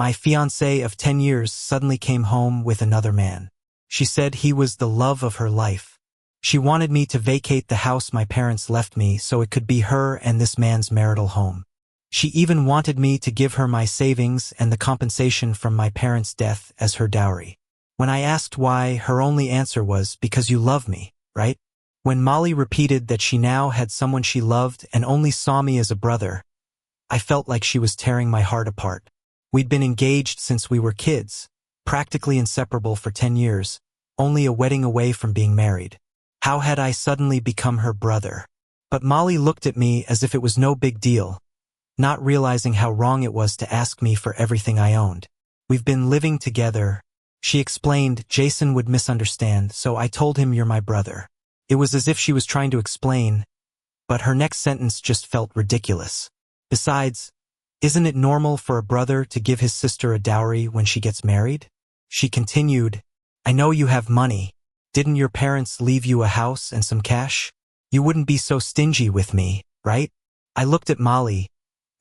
My fiancé of 10 years suddenly came home with another man. She said he was the love of her life. She wanted me to vacate the house my parents left me so it could be her and this man's marital home. She even wanted me to give her my savings and the compensation from my parents' death as her dowry. When I asked why, her only answer was, "Because you love me, right?" When Molly repeated that she now had someone she loved and only saw me as a brother, I felt like she was tearing my heart apart. We'd been engaged since we were kids, practically inseparable for 10 years, only a wedding away from being married. How had I suddenly become her brother? But Molly looked at me as if it was no big deal, not realizing how wrong it was to ask me for everything I owned. "We've been living together," she explained. "Jason would misunderstand, so I told him you're my brother." It was as if she was trying to explain, but her next sentence just felt ridiculous. "Besides, isn't it normal for a brother to give his sister a dowry when she gets married?" She continued, "I know you have money. Didn't your parents leave you a house and some cash? You wouldn't be so stingy with me, right?" I looked at Molly,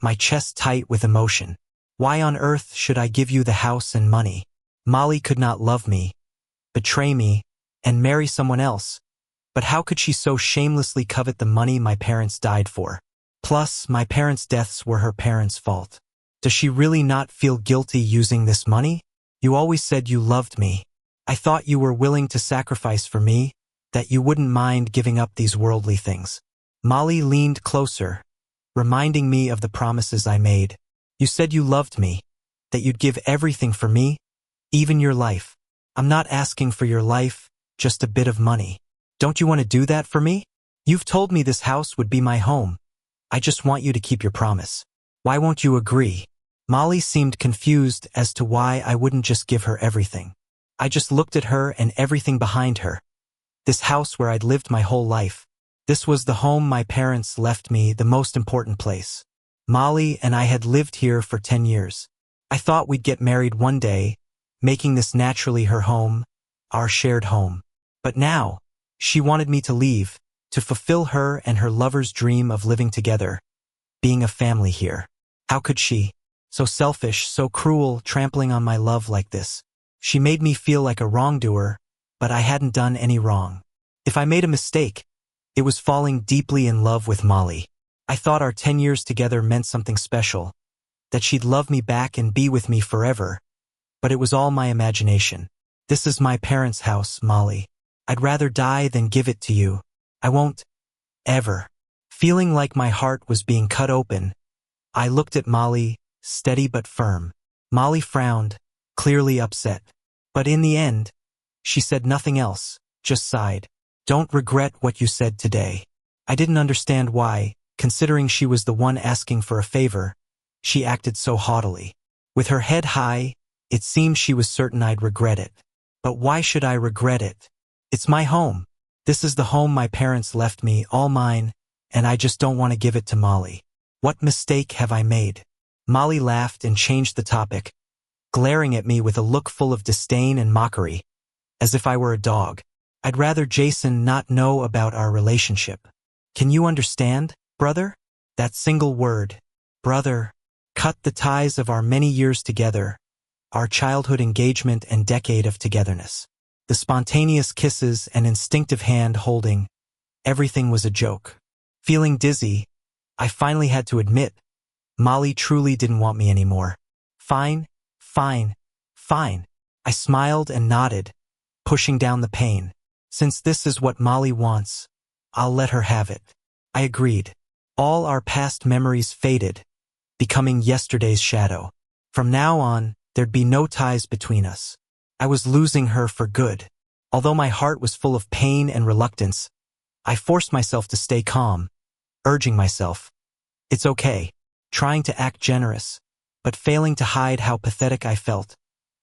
my chest tight with emotion. "Why on earth should I give you the house and money? Molly could not love me, betray me, and marry someone else. But how could she so shamelessly covet the money my parents died for? Plus, my parents' deaths were her parents' fault. Does she really not feel guilty using this money? You always said you loved me. I thought you were willing to sacrifice for me, that you wouldn't mind giving up these worldly things." Molly leaned closer, reminding me of the promises I made. "You said you loved me, that you'd give everything for me, even your life. I'm not asking for your life, just a bit of money. Don't you want to do that for me? You've told me this house would be my home. I just want you to keep your promise. Why won't you agree?" Molly seemed confused as to why I wouldn't just give her everything. I just looked at her and everything behind her. This house where I'd lived my whole life. This was the home my parents left me, the most important place. Molly and I had lived here for 10 years. I thought we'd get married one day, making this naturally her home, our shared home. But now, she wanted me to leave, to fulfill her and her lover's dream of living together, being a family here. How could she? So selfish, so cruel, trampling on my love like this. She made me feel like a wrongdoer, but I hadn't done any wrong. If I made a mistake, it was falling deeply in love with Molly. I thought our 10 years together meant something special, that she'd love me back and be with me forever, but it was all my imagination. "This is my parents' house, Molly. I'd rather die than give it to you. I won't, ever." Feeling like my heart was being cut open, I looked at Molly, steady but firm. Molly frowned, clearly upset. But in the end, she said nothing else, just sighed. "Don't regret what you said today." I didn't understand why, considering she was the one asking for a favor, she acted so haughtily. With her head high, it seemed she was certain I'd regret it. But why should I regret it? It's my home. This is the home my parents left me, all mine, and I just don't want to give it to Molly. What mistake have I made? Molly laughed and changed the topic, glaring at me with a look full of disdain and mockery, as if I were a dog. "I'd rather Jason not know about our relationship. Can you understand, brother?" That single word, brother, cut the ties of our many years together, our childhood engagement and decade of togetherness. The spontaneous kisses and instinctive hand-holding, everything was a joke. Feeling dizzy, I finally had to admit, Molly truly didn't want me anymore. "Fine, fine, fine." I smiled and nodded, pushing down the pain. "Since this is what Molly wants, I'll let her have it." I agreed. All our past memories faded, becoming yesterday's shadow. From now on, there'd be no ties between us. I was losing her for good. Although my heart was full of pain and reluctance, I forced myself to stay calm, urging myself, "It's okay," trying to act generous, but failing to hide how pathetic I felt,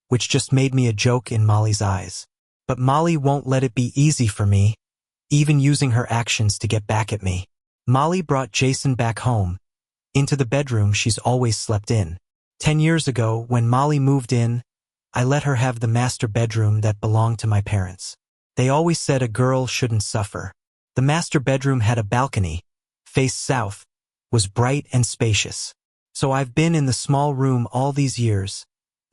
which just made me a joke in Molly's eyes. But Molly won't let it be easy for me, even using her actions to get back at me. Molly brought Jason back home, into the bedroom she's always slept in. 10 years ago, when Molly moved in, I let her have the master bedroom that belonged to my parents. They always said a girl shouldn't suffer. The master bedroom had a balcony, faced south, was bright and spacious. So I've been in the small room all these years,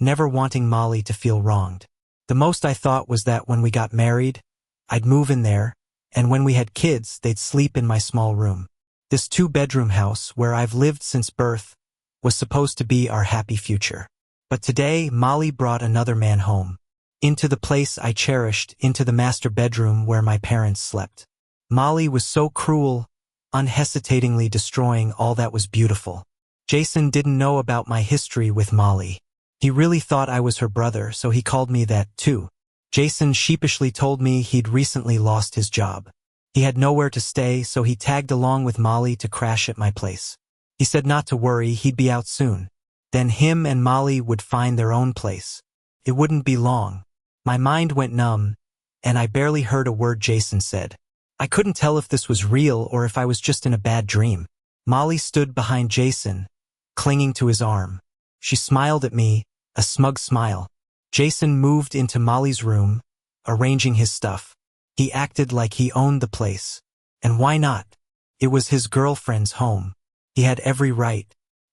never wanting Molly to feel wronged. The most I thought was that when we got married, I'd move in there, and when we had kids, they'd sleep in my small room. This 2-bedroom house, where I've lived since birth, was supposed to be our happy future. But today, Molly brought another man home. Into the place I cherished, into the master bedroom where my parents slept. Molly was so cruel, unhesitatingly destroying all that was beautiful. Jason didn't know about my history with Molly. He really thought I was her brother, so he called me that, too. Jason sheepishly told me he'd recently lost his job. He had nowhere to stay, so he tagged along with Molly to crash at my place. He said not to worry, he'd be out soon. Then him and Molly would find their own place. It wouldn't be long. My mind went numb, and I barely heard a word Jason said. I couldn't tell if this was real or if I was just in a bad dream. Molly stood behind Jason, clinging to his arm. She smiled at me, a smug smile. Jason moved into Molly's room, arranging his stuff. He acted like he owned the place. And why not? It was his girlfriend's home. He had every right.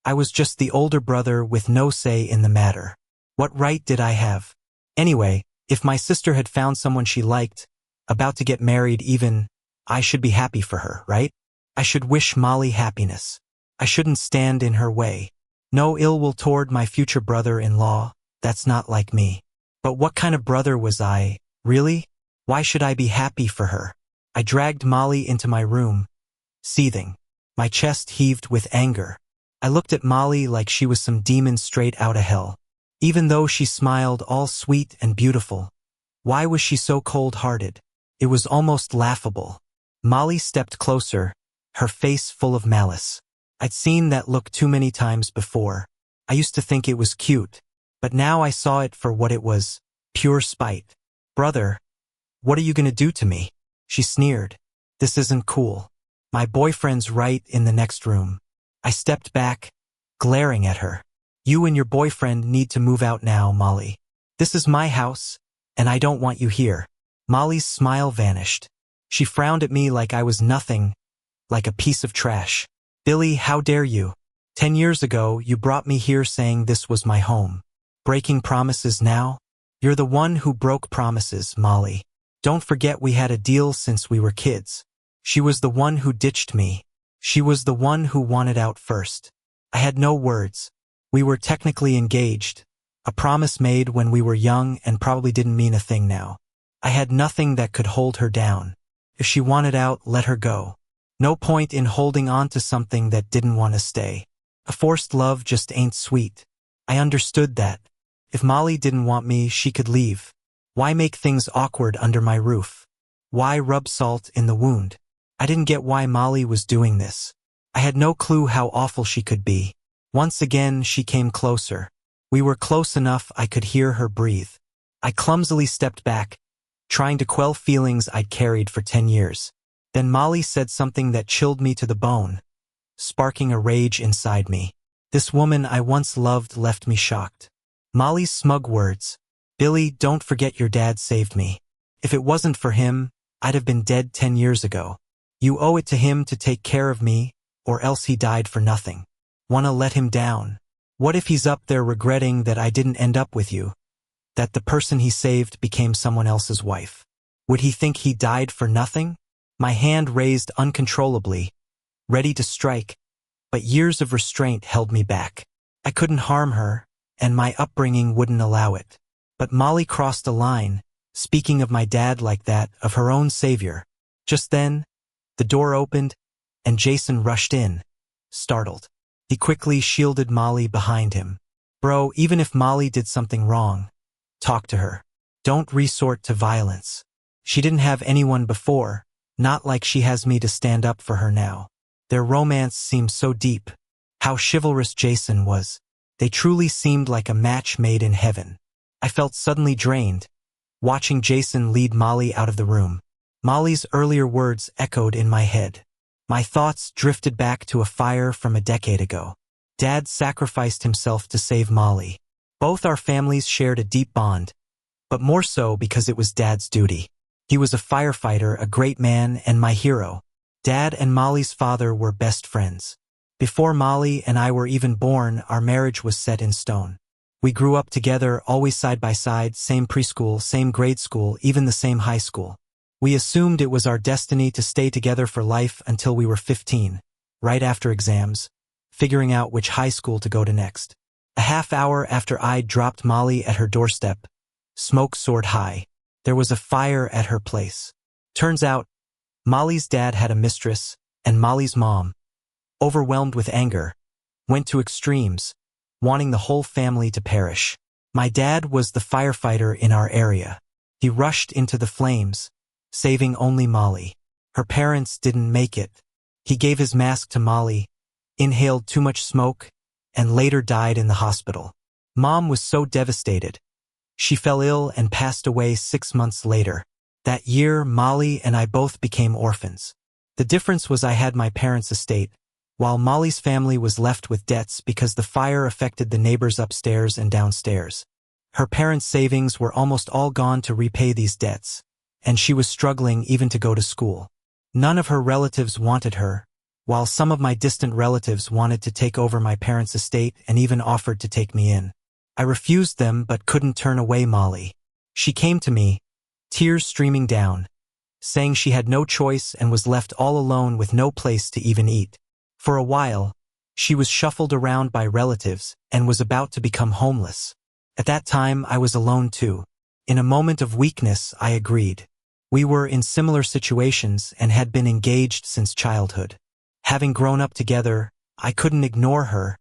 I was just the older brother with no say in the matter. What right did I have? Anyway, if my sister had found someone she liked, about to get married even, I should be happy for her, right? I should wish Molly happiness. I shouldn't stand in her way. No ill will toward my future brother-in-law, that's not like me. But what kind of brother was I, really? Why should I be happy for her? I dragged Molly into my room, seething. My chest heaved with anger. I looked at Molly like she was some demon straight out of hell. Even though she smiled all sweet and beautiful, why was she so cold-hearted? It was almost laughable. Molly stepped closer, her face full of malice. I'd seen that look too many times before. I used to think it was cute, but now I saw it for what it was, pure spite. Brother, what are you gonna do to me? She sneered. This isn't cool. My boyfriend's right in the next room. I stepped back, glaring at her. You and your boyfriend need to move out now, Molly. This is my house, and I don't want you here. Molly's smile vanished. She frowned at me like I was nothing, like a piece of trash. Billy, how dare you? 10 years ago, you brought me here saying this was my home. Breaking promises now? You're the one who broke promises, Molly. Don't forget we had a deal since we were kids. She was the one who ditched me. She was the one who wanted out first. I had no words. We were technically engaged. A promise made when we were young and probably didn't mean a thing now. I had nothing that could hold her down. If she wanted out, let her go. No point in holding on to something that didn't want to stay. A forced love just ain't sweet. I understood that. If Molly didn't want me, she could leave. Why make things awkward under my roof? Why rub salt in the wound? I didn't get why Molly was doing this. I had no clue how awful she could be. Once again, she came closer. We were close enough I could hear her breathe. I clumsily stepped back, trying to quell feelings I'd carried for 10 years. Then Molly said something that chilled me to the bone, sparking a rage inside me. This woman I once loved left me shocked. Molly's smug words. Billy, don't forget your dad saved me. If it wasn't for him, I'd have been dead 10 years ago. You owe it to him to take care of me, or else he died for nothing. Wanna let him down? What if he's up there regretting that I didn't end up with you? That the person he saved became someone else's wife? Would he think he died for nothing? My hand raised uncontrollably, ready to strike, but years of restraint held me back. I couldn't harm her, and my upbringing wouldn't allow it. But Molly crossed a line, speaking of my dad like that, of her own savior. Just then, the door opened, and Jason rushed in, startled. He quickly shielded Molly behind him. Bro, even if Molly did something wrong, talk to her. Don't resort to violence. She didn't have anyone before, not like she has me to stand up for her now. Their romance seemed so deep. How chivalrous Jason was. They truly seemed like a match made in heaven. I felt suddenly drained, watching Jason lead Molly out of the room. Molly's earlier words echoed in my head. My thoughts drifted back to a fire from a decade ago. Dad sacrificed himself to save Molly. Both our families shared a deep bond, but more so because it was Dad's duty. He was a firefighter, a great man, and my hero. Dad and Molly's father were best friends. Before Molly and I were even born, our marriage was set in stone. We grew up together, always side by side, same preschool, same grade school, even the same high school. We assumed it was our destiny to stay together for life until we were 15, right after exams, figuring out which high school to go to next. A half hour after I dropped Molly at her doorstep, smoke soared high. There was a fire at her place. Turns out, Molly's dad had a mistress, and Molly's mom, overwhelmed with anger, went to extremes, wanting the whole family to perish. My dad was the firefighter in our area. He rushed into the flames, saving only Molly. Her parents didn't make it. He gave his mask to Molly, inhaled too much smoke, and later died in the hospital. Mom was so devastated. She fell ill and passed away 6 months later. That year, Molly and I both became orphans. The difference was I had my parents' estate, while Molly's family was left with debts because the fire affected the neighbors upstairs and downstairs. Her parents' savings were almost all gone to repay these debts, and she was struggling even to go to school. None of her relatives wanted her, while some of my distant relatives wanted to take over my parents' estate and even offered to take me in. I refused them but couldn't turn away Molly. She came to me, tears streaming down, saying she had no choice and was left all alone with no place to even eat. For a while, she was shuffled around by relatives and was about to become homeless. At that time, I was alone too. In a moment of weakness, I agreed. We were in similar situations and had been engaged since childhood. Having grown up together, I couldn't ignore her,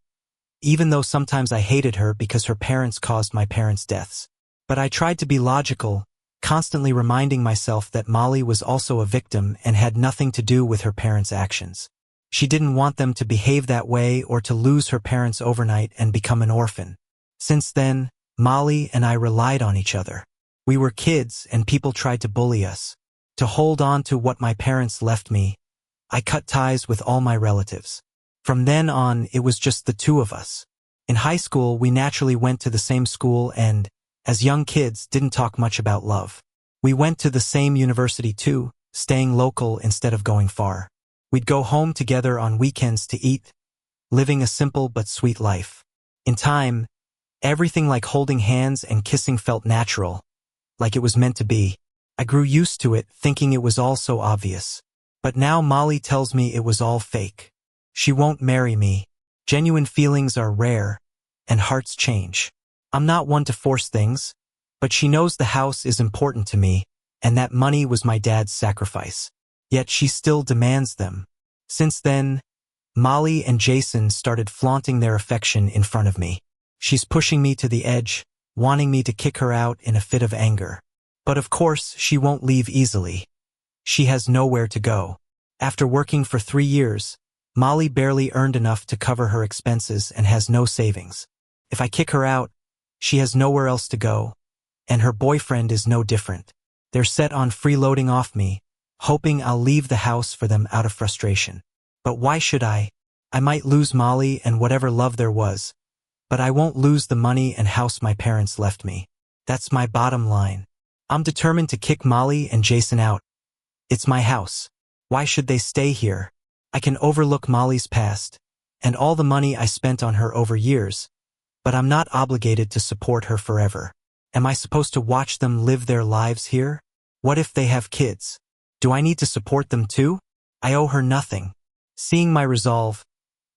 even though sometimes I hated her because her parents caused my parents' deaths. But I tried to be logical, constantly reminding myself that Molly was also a victim and had nothing to do with her parents' actions. She didn't want them to behave that way or to lose her parents overnight and become an orphan. Since then, Molly and I relied on each other. We were kids and people tried to bully us. To hold on to what my parents left me, I cut ties with all my relatives. From then on, it was just the two of us. In high school, we naturally went to the same school and, as young kids, didn't talk much about love. We went to the same university too, staying local instead of going far. We'd go home together on weekends to eat, living a simple but sweet life. In time, everything like holding hands and kissing felt natural, like it was meant to be. I grew used to it, thinking it was all so obvious. But now Molly tells me it was all fake. She won't marry me. Genuine feelings are rare, and hearts change. I'm not one to force things, but she knows the house is important to me, and that money was my dad's sacrifice. Yet she still demands them. Since then, Molly and Jason started flaunting their affection in front of me. She's pushing me to the edge, wanting me to kick her out in a fit of anger. But of course, she won't leave easily. She has nowhere to go. After working for 3 years, Molly barely earned enough to cover her expenses and has no savings. If I kick her out, she has nowhere else to go, and her boyfriend is no different. They're set on freeloading off me, hoping I'll leave the house for them out of frustration. But why should I? I might lose Molly and whatever love there was, but I won't lose the money and house my parents left me. That's my bottom line. I'm determined to kick Molly and Jason out. It's my house. Why should they stay here? I can overlook Molly's past, and all the money I spent on her over years, but I'm not obligated to support her forever. Am I supposed to watch them live their lives here? What if they have kids? Do I need to support them too? I owe her nothing. Seeing my resolve,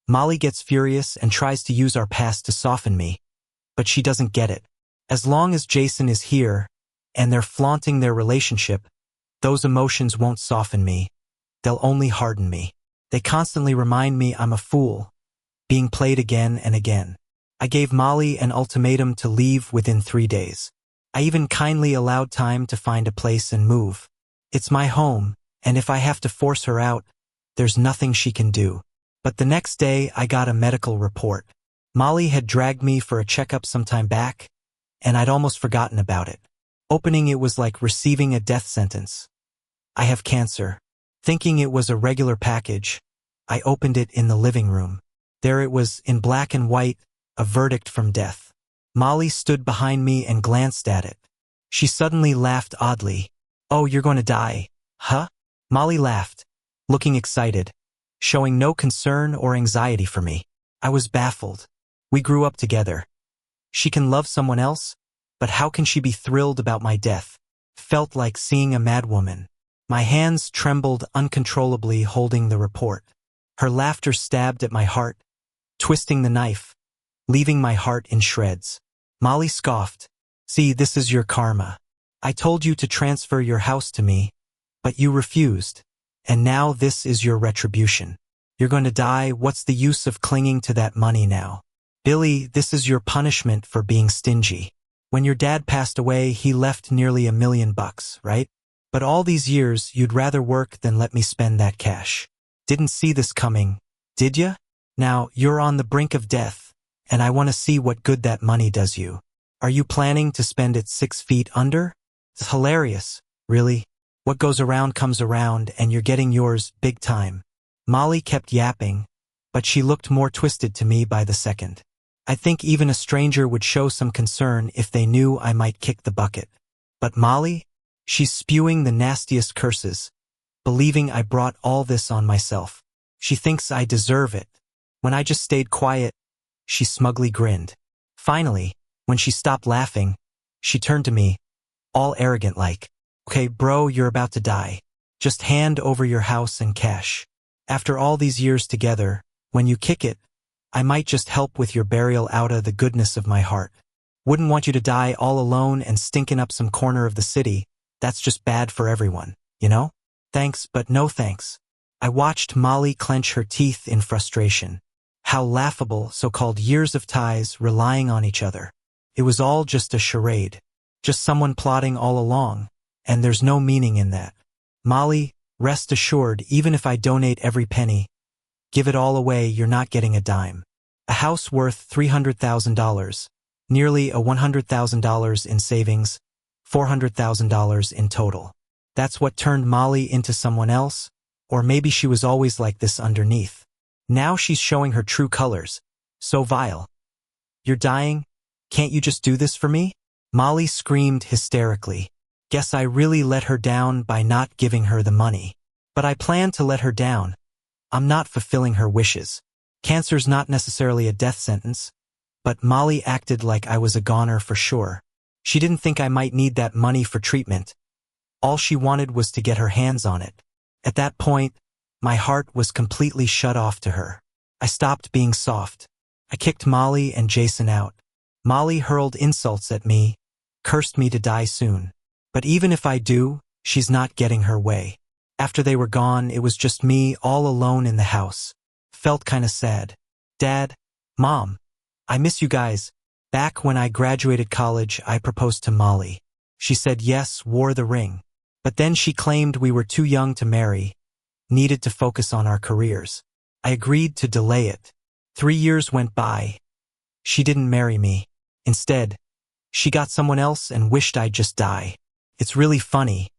Molly gets furious and tries to use our past to soften me, but she doesn't get it. As long as Jason is here, and they're flaunting their relationship, those emotions won't soften me. They'll only harden me. They constantly remind me I'm a fool, being played again and again. I gave Molly an ultimatum to leave within 3 days. I even kindly allowed time to find a place and move. It's my home, and if I have to force her out, there's nothing she can do. But the next day, I got a medical report. Molly had dragged me for a checkup some time back, and I'd almost forgotten about it. Opening it was like receiving a death sentence. I have cancer. Thinking it was a regular package, I opened it in the living room. There it was, in black and white, a verdict from death. Molly stood behind me and glanced at it. She suddenly laughed oddly. "Oh, you're going to die, huh?" Molly laughed, looking excited, showing no concern or anxiety for me. I was baffled. We grew up together. She can love someone else, but how can she be thrilled about my death? Felt like seeing a madwoman. My hands trembled uncontrollably holding the report. Her laughter stabbed at my heart, twisting the knife, leaving my heart in shreds. Molly scoffed. See, this is your karma. I told you to transfer your house to me, but you refused. And now this is your retribution. You're going to die. What's the use of clinging to that money now? Billy, this is your punishment for being stingy. When your dad passed away, he left nearly $1 million, right? But all these years, you'd rather work than let me spend that cash. Didn't see this coming, did ya? Now, you're on the brink of death, and I want to see what good that money does you. Are you planning to spend it 6 feet under? It's hilarious, really. What goes around comes around, and you're getting yours big time. Molly kept yapping, but she looked more twisted to me by the second. I think even a stranger would show some concern if they knew I might kick the bucket. But Molly? She's spewing the nastiest curses, believing I brought all this on myself. She thinks I deserve it. When I just stayed quiet, she smugly grinned. Finally, when she stopped laughing, she turned to me, all arrogant like, "Okay, bro, you're about to die. Just hand over your house and cash. After all these years together, when you kick it, I might just help with your burial outta the goodness of my heart. Wouldn't want you to die all alone and stinking up some corner of the city. That's just bad for everyone, you know? Thanks, but no thanks." I watched Molly clench her teeth in frustration. How laughable so-called years of ties relying on each other. It was all just a charade. Just someone plotting all along, and there's no meaning in that. Molly, rest assured, even if I donate every penny, give it all away, you're not getting a dime. A house worth $300,000, nearly a $100,000 in savings, $400,000 in total. That's what turned Molly into someone else, or maybe she was always like this underneath. Now she's showing her true colors. So vile. You're dying? Can't you just do this for me? Molly screamed hysterically. Guess I really let her down by not giving her the money. But I planned to let her down. I'm not fulfilling her wishes. Cancer's not necessarily a death sentence, but Molly acted like I was a goner for sure. She didn't think I might need that money for treatment. All she wanted was to get her hands on it. At that point, my heart was completely shut off to her. I stopped being soft. I kicked Molly and Jason out. Molly hurled insults at me, cursed me to die soon. But even if I do, she's not getting her way. After they were gone, it was just me all alone in the house. Felt kinda sad. Dad, Mom, I miss you guys. Back when I graduated college, I proposed to Molly. She said yes, wore the ring. But then she claimed we were too young to marry, needed to focus on our careers. I agreed to delay it. 3 years went by. She didn't marry me. Instead, she got someone else and wished I'd just die. It's really funny,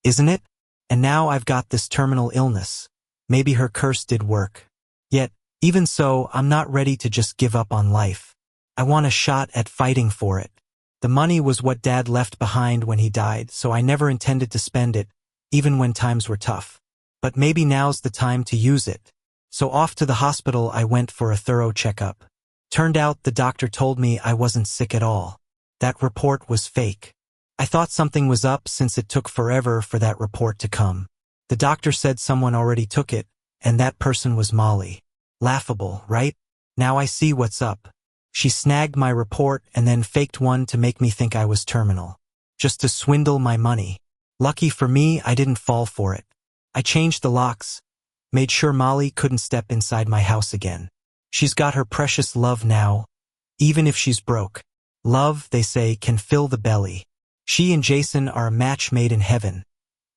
isn't it? And now I've got this terminal illness. Maybe her curse did work. Yet, even so, I'm not ready to just give up on life. I want a shot at fighting for it. The money was what Dad left behind when he died, so I never intended to spend it, even when times were tough. But maybe now's the time to use it. So off to the hospital I went for a thorough checkup. Turned out the doctor told me I wasn't sick at all. That report was fake. I thought something was up since it took forever for that report to come. The doctor said someone already took it, and that person was Molly. Laughable, right? Now I see what's up. She snagged my report and then faked one to make me think I was terminal. Just to swindle my money. Lucky for me, I didn't fall for it. I changed the locks, made sure Molly couldn't step inside my house again. She's got her precious love now, even if she's broke. Love, they say, can fill the belly. She and Jason are a match made in heaven.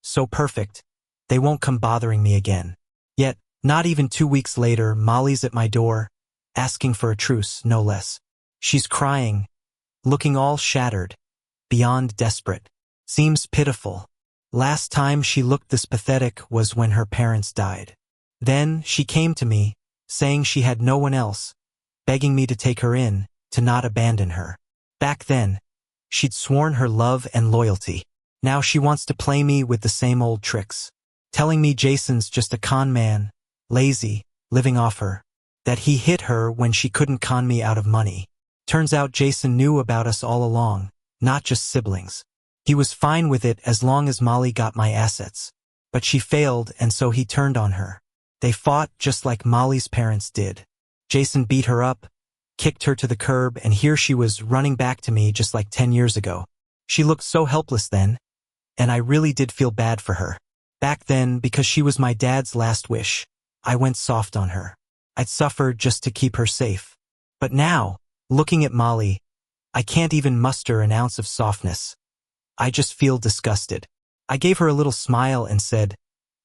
So perfect, they won't come bothering me again. Yet, not even 2 weeks later, Molly's at my door, asking for a truce, no less. She's crying, looking all shattered, beyond desperate. Seems pitiful. Last time she looked this pathetic was when her parents died. Then she came to me, saying she had no one else, begging me to take her in, to not abandon her. Back then, she'd sworn her love and loyalty. Now she wants to play me with the same old tricks, telling me Jason's just a con man, lazy, living off her, that he hit her when she couldn't con me out of money. Turns out Jason knew about us all along, not just siblings. He was fine with it as long as Molly got my assets. But she failed, and so he turned on her. They fought just like Molly's parents did. Jason beat her up, kicked her to the curb, and here she was running back to me just like 10 years ago. She looked so helpless then, and I really did feel bad for her. Back then, because she was my dad's last wish, I went soft on her. I'd suffered just to keep her safe. But now, looking at Molly, I can't even muster an ounce of softness. I just feel disgusted. I gave her a little smile and said,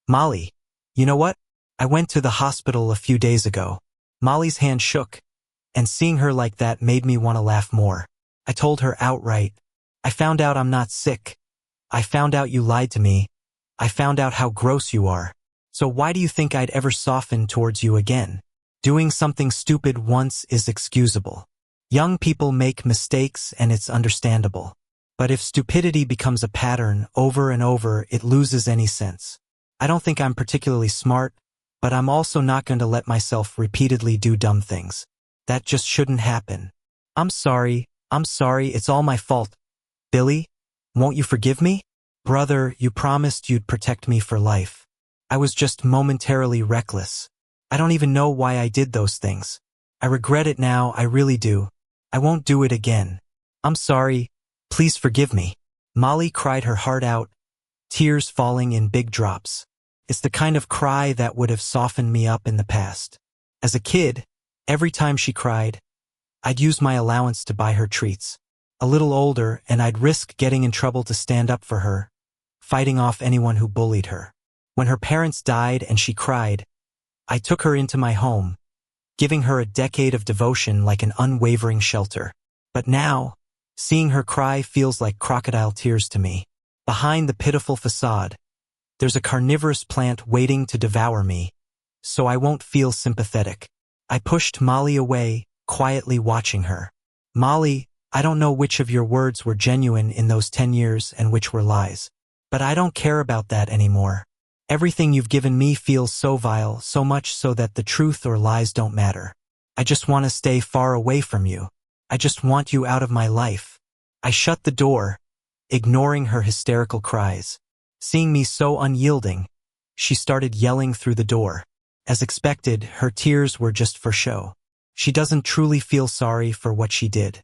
"Molly, you know what? I went to the hospital a few days ago." Molly's hand shook, and seeing her like that made me want to laugh more. I told her outright, "I found out I'm not sick. I found out you lied to me. I found out how gross you are. So why do you think I'd ever soften towards you again? Doing something stupid once is excusable. Young people make mistakes and it's understandable. But if stupidity becomes a pattern over and over, it loses any sense. I don't think I'm particularly smart, but I'm also not going to let myself repeatedly do dumb things. That just shouldn't happen. I'm sorry, it's all my fault. Billy, won't you forgive me? Brother, you promised you'd protect me for life. I was just momentarily reckless. I don't even know why I did those things. I regret it now, I really do. I won't do it again. I'm sorry, please forgive me." Molly cried her heart out, tears falling in big drops. It's the kind of cry that would have softened me up in the past. As a kid, every time she cried, I'd use my allowance to buy her treats. A little older, and I'd risk getting in trouble to stand up for her, fighting off anyone who bullied her. When her parents died and she cried, I took her into my home, giving her a decade of devotion like an unwavering shelter. But now, seeing her cry feels like crocodile tears to me. Behind the pitiful facade, there's a carnivorous plant waiting to devour me, so I won't feel sympathetic. I pushed Molly away, quietly watching her. "Molly, I don't know which of your words were genuine in those 10 years and which were lies. But I don't care about that anymore. Everything you've given me feels so vile, so much so that the truth or lies don't matter. I just want to stay far away from you. I just want you out of my life." I shut the door, ignoring her hysterical cries. Seeing me so unyielding, she started yelling through the door. As expected, her tears were just for show. She doesn't truly feel sorry for what she did.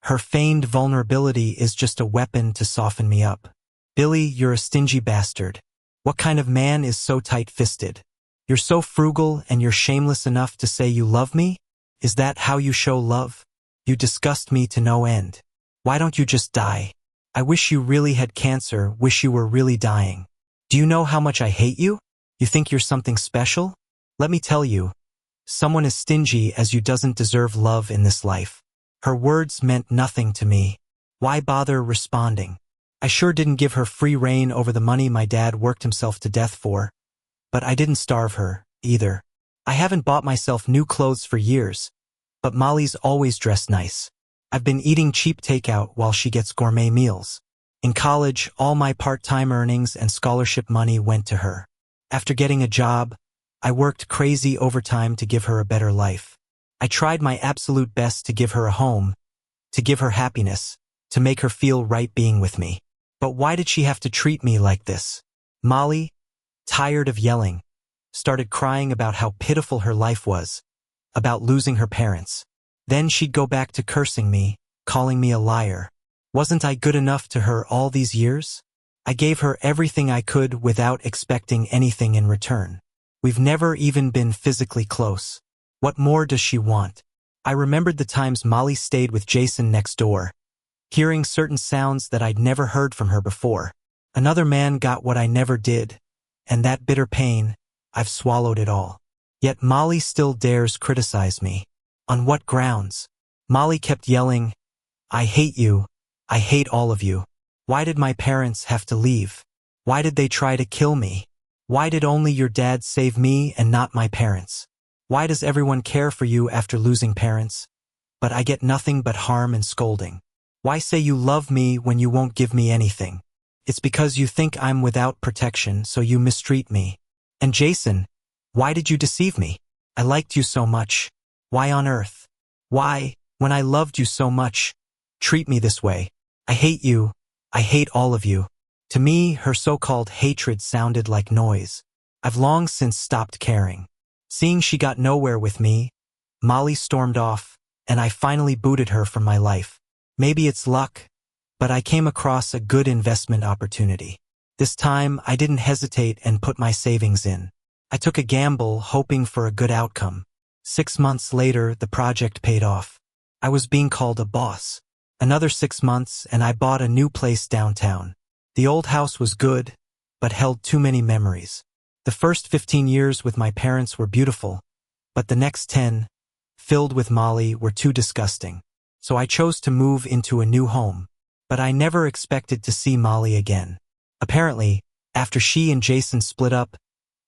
Her feigned vulnerability is just a weapon to soften me up. "Billy, you're a stingy bastard. What kind of man is so tight-fisted? You're so frugal and you're shameless enough to say you love me? Is that how you show love? You disgust me to no end. Why don't you just die? I wish you really had cancer, wish you were really dying. Do you know how much I hate you? You think you're something special? Let me tell you, someone as stingy as you doesn't deserve love in this life." Her words meant nothing to me. Why bother responding? I sure didn't give her free rein over the money my dad worked himself to death for. But I didn't starve her, either. I haven't bought myself new clothes for years, but Molly's always dressed nice. I've been eating cheap takeout while she gets gourmet meals. In college, all my part-time earnings and scholarship money went to her. After getting a job, I worked crazy overtime to give her a better life. I tried my absolute best to give her a home, to give her happiness, to make her feel right being with me. But why did she have to treat me like this? Molly, tired of yelling, started crying about how pitiful her life was, about losing her parents. Then she'd go back to cursing me, calling me a liar. Wasn't I good enough to her all these years? I gave her everything I could without expecting anything in return. We've never even been physically close. What more does she want? I remembered the times Molly stayed with Jason next door, hearing certain sounds that I'd never heard from her before. Another man got what I never did, and that bitter pain, I've swallowed it all. Yet Molly still dares criticize me. On what grounds? Molly kept yelling, "I hate you. I hate all of you. Why did my parents have to leave? Why did they try to kill me? Why did only your dad save me and not my parents? Why does everyone care for you after losing parents? But I get nothing but harm and scolding. Why say you love me when you won't give me anything? It's because you think I'm without protection, so you mistreat me. And Jason, why did you deceive me? I liked you so much. Why on earth? Why, When I loved you so much, treat me this way. I hate you. I hate all of you. To me, her so-called hatred sounded like noise. I've long since stopped caring. Seeing she got nowhere with me, Molly stormed off, and I finally booted her from my life. Maybe it's luck, but I came across a good investment opportunity. This time, I didn't hesitate and put my savings in. I took a gamble, hoping for a good outcome. 6 months later, the project paid off. I was being called a boss. Another 6 months, and I bought a new place downtown. The old house was good, but held too many memories. The first 15 years with my parents were beautiful, but the next 10, filled with Molly, were too disgusting. So I chose to move into a new home. But I never expected to see Molly again. Apparently, after she and Jason split up,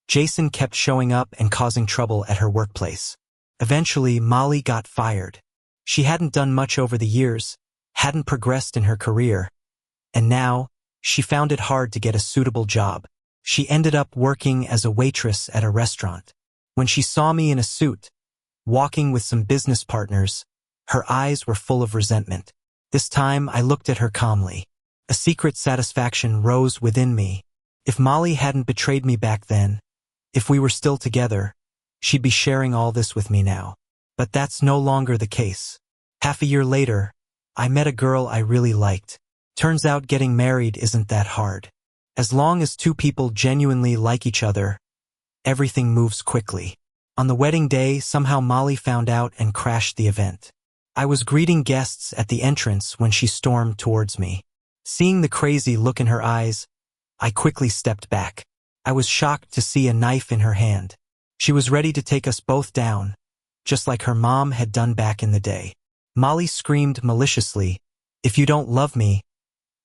Jason kept showing up and causing trouble at her workplace. Eventually, Molly got fired. She hadn't done much over the years, hadn't progressed in her career, and now, she found it hard to get a suitable job. She ended up working as a waitress at a restaurant. When she saw me in a suit, walking with some business partners, her eyes were full of resentment. This time, I looked at her calmly. A secret satisfaction rose within me. If Molly hadn't betrayed me back then, if we were still together, she'd be sharing all this with me now. But that's no longer the case. Half a year later, I met a girl I really liked. Turns out getting married isn't that hard. As long as two people genuinely like each other, everything moves quickly. On the wedding day, somehow Molly found out and crashed the event. I was greeting guests at the entrance when she stormed towards me. Seeing the crazy look in her eyes, I quickly stepped back. I was shocked to see a knife in her hand. She was ready to take us both down, just like her mom had done back in the day. Molly screamed maliciously, "If you don't love me,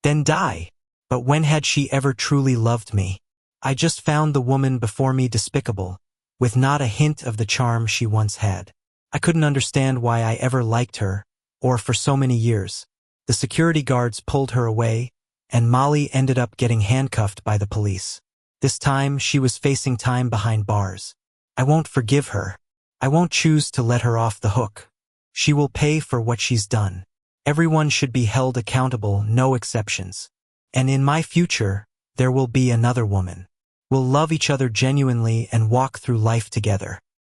then die." But when had she ever truly loved me? I just found the woman before me despicable, with not a hint of the charm she once had. I couldn't understand why I ever liked her, or for so many years. The security guards pulled her away, and Molly ended up getting handcuffed by the police. This time, she was facing time behind bars. I won't forgive her. I won't choose to let her off the hook. She will pay for what she's done. Everyone should be held accountable, no exceptions. And in my future, there will be another woman. We'll love each other genuinely and walk through life together.